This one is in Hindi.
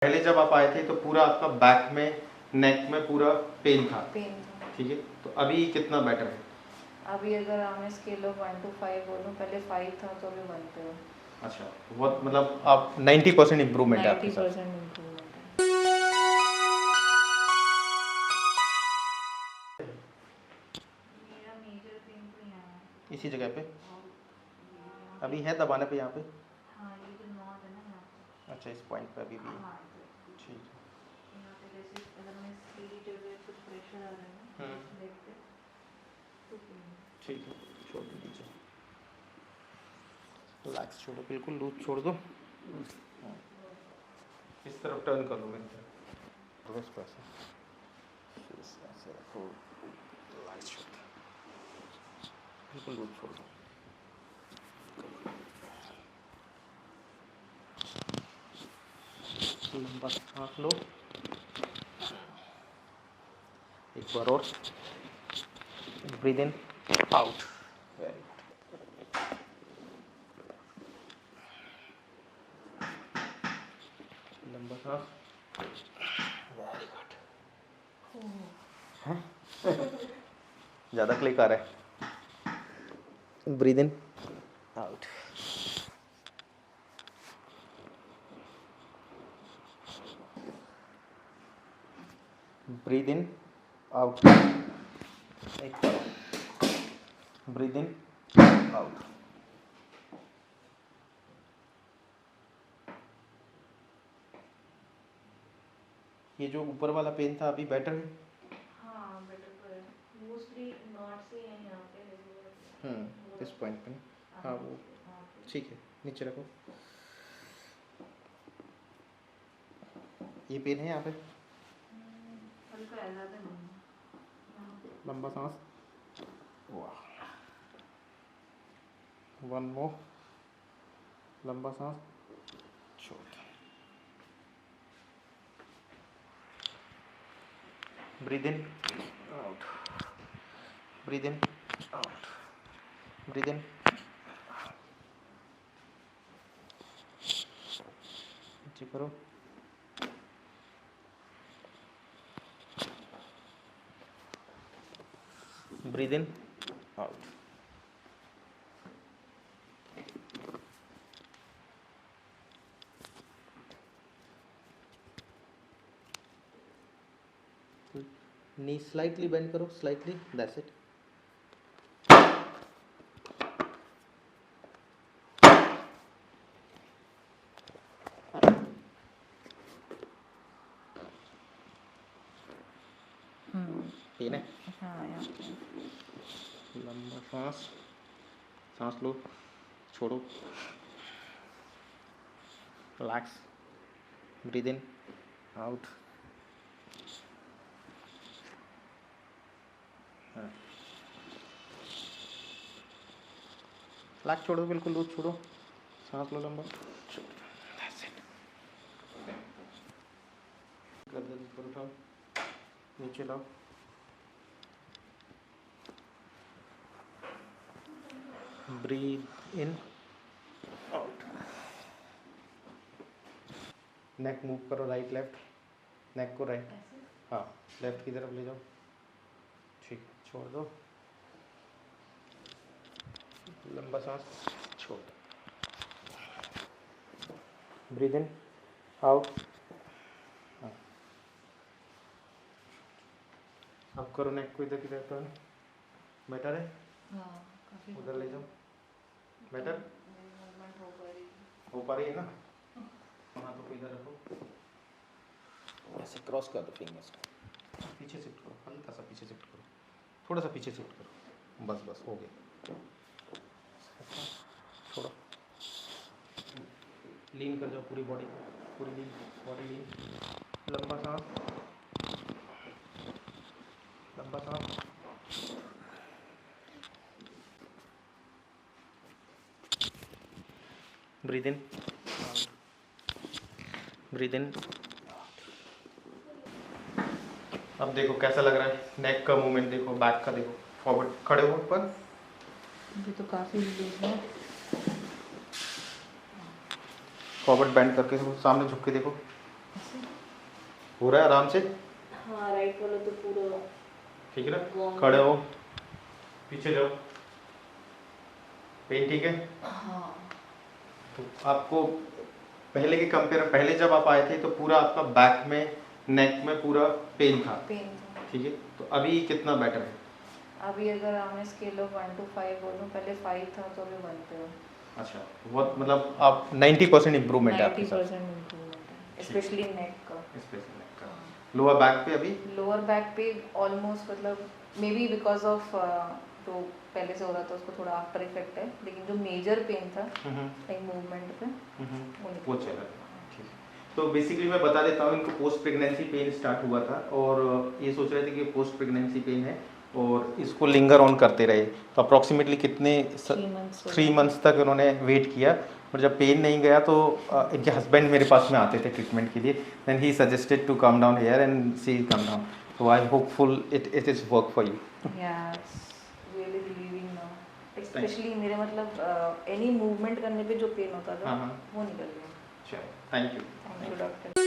पहले जब आप आए थे तो पूरा आपका बैक में, नेक में पूरा पेन था, ठीक है। तो अभी कितना बेटर है? अभी अगर हमें स्केल ऑफ 1 to 5 बोलूँ, पहले 5 था तो अभी 1 पे हो। अच्छा, बहुत मतलब आप 90% इम्प्रूवमेंट है आपके साथ। 90% इम्प्रूवमेंट है। मेरा मेजर पेन तो यहाँ है, इसी जगह पे अभी है, दबाने पे यहाँ पे। हाँ, ये जो नॉट है ना यहाँ पे। अच्छा, इस पॉइंट पे अभी भी हाँ, ठीक है। यहाँ पे जैसे अगर मैं सीढ़ी जगह कुछ प्रेशर आ रहा है ना लेग पे तो ठीक है, छोड़ दो नीचे, रिलैक्स छोड़ो, बिल्कुल लूज छोड़ दो। इस तरफ टर्न कर लो मेरी तरफ, इसको ऐसे ऐसे रखो, रिलैक्स छोड़ दो, बिल्कुल लूज छोड़ दो। लंबा सांस लो, एक बार और, breathe in out, very good. लंबा सांस, वेरी गुड। ज़्यादा क्लिक आ रहा है, breathe in out. Breathe in out, एक बार, ब्रीद इन आउट। ये जो ऊपर वाला पेन था अभी बेटर है? हाँ, बेटर तो है। मोस्टली नॉट से है यहाँ पे, इस पॉइंट पे। हाँ वो ठीक है, नीचे रखो। ये पेन है यहाँ पे? हल्का है, ज़्यादा नहीं। लंबा सांस, वाह, वन मोर, लंबा सांस, छोड़। Breathe in out, breathe in out, breathe in, नीचे करो। Breathe in out. Knee slightly bend करो, स्लाइटली, दैट्स इट। पेन है? हाँ, यहाँ लंबा सांस, सांस लो, छोड़ो, relax, breathe in out. Relax छोड़ो, बिल्कुल लूज छोड़ो, सांस लो लंबा, दैट्स इट। गर्दन ऊपर उठाओ, नीचे लाओ, breathe in out. Neck move करो, राइट लेफ्ट, नेक को राइट, हाँ लेफ्ट की तरफ ले जाओ, ठीक, छोड़ दो, लंबा सांस, छोड़ दो, ब्रीद इन आउट। हाँ, अब करो नेक को इधर की तरफ टर्न, बेटर है? हाँ, काफ़ी उधर ले जाओ, बेटर मूवमेंट हो पा रही है ना? हाथों को इधर रखो, ऐसे क्रॉस कर दो फिंगर्स को, पीछे शिफ्ट करो, हल्का सा पीछे शिफ्ट करो, थोड़ा सा पीछे शिफ्ट करो, बस बस हो गया। छोड़ो, लीन कर जाओ पूरी बॉडी, पूरी लीन, बॉडी लीन, लंबा सांस, लंबा सांस, ब्रीद इन, ब्रीद इन। अब देखो कैसा लग रहा है, नेक का मूवमेंट देखो, बैक का देखो, फॉरवर्ड खड़े हो ऊपर, अभी तो काफ़ी रिलीज है। फॉरवर्ड बेंड करके सामने झुक के देखो, हो रहा है आराम से? हाँ राइट वाला तो पूरा ठीक है ना? Gone. खड़े हो, पीछे जाओ। पेन ठीक है? हाँ तो आपको पहले के कंपेयर, पहले जब आप आए थे तो पूरा आपका बैक में, नेक में पूरा पेन था, पेन ठीक है? तो अभी कितना बेटर है? अभी अगर हमें स्केल ऑफ 1 to 5 बोलूँ, पहले 5 था तो अभी 1 पे हो। अच्छा, बहुत मतलब आप 90% इम्प्रूवमेंट है आपके साथ। 90% इम्प्रूवमेंट है, स्पेशली नेक का। स्पेशल नेक का। लोअर बैक पे अभी? लोअर बैक पे ऑलमोस्ट मतलब मे बी बिकॉज ऑफ जो पहले से हो रहा था उसको थोड़ा आफ्टर इफेक्ट है, लेकिन जो मेजर पेन था लाइक मूवमेंट पे वो चला। ठीक है, तो बेसिकली मैं बता देता हूँ, इनको पोस्ट प्रेगनेंसी पेन स्टार्ट हुआ था और ये सोच रहे थे कि पोस्ट प्रेगनेंसी पेन है और इसको लिंगर ऑन करते रहे। तो अप्रॉक्सीमेटली कितने 3 मंथ्स तक उन्होंने वेट किया और जब पेन नहीं गया तो इनके हस्बैंड मेरे पास में आते थे ट्रीटमेंट के लिए। Then he suggested to come down here and see come down. So I hopeful it is work for you. Yes, really relieving now. Especially मेरे मतलब एनी मूवमेंट करने पे जो पेन होता था हाँ। वो निकल गया। चलो, thank you. Thank you doctor.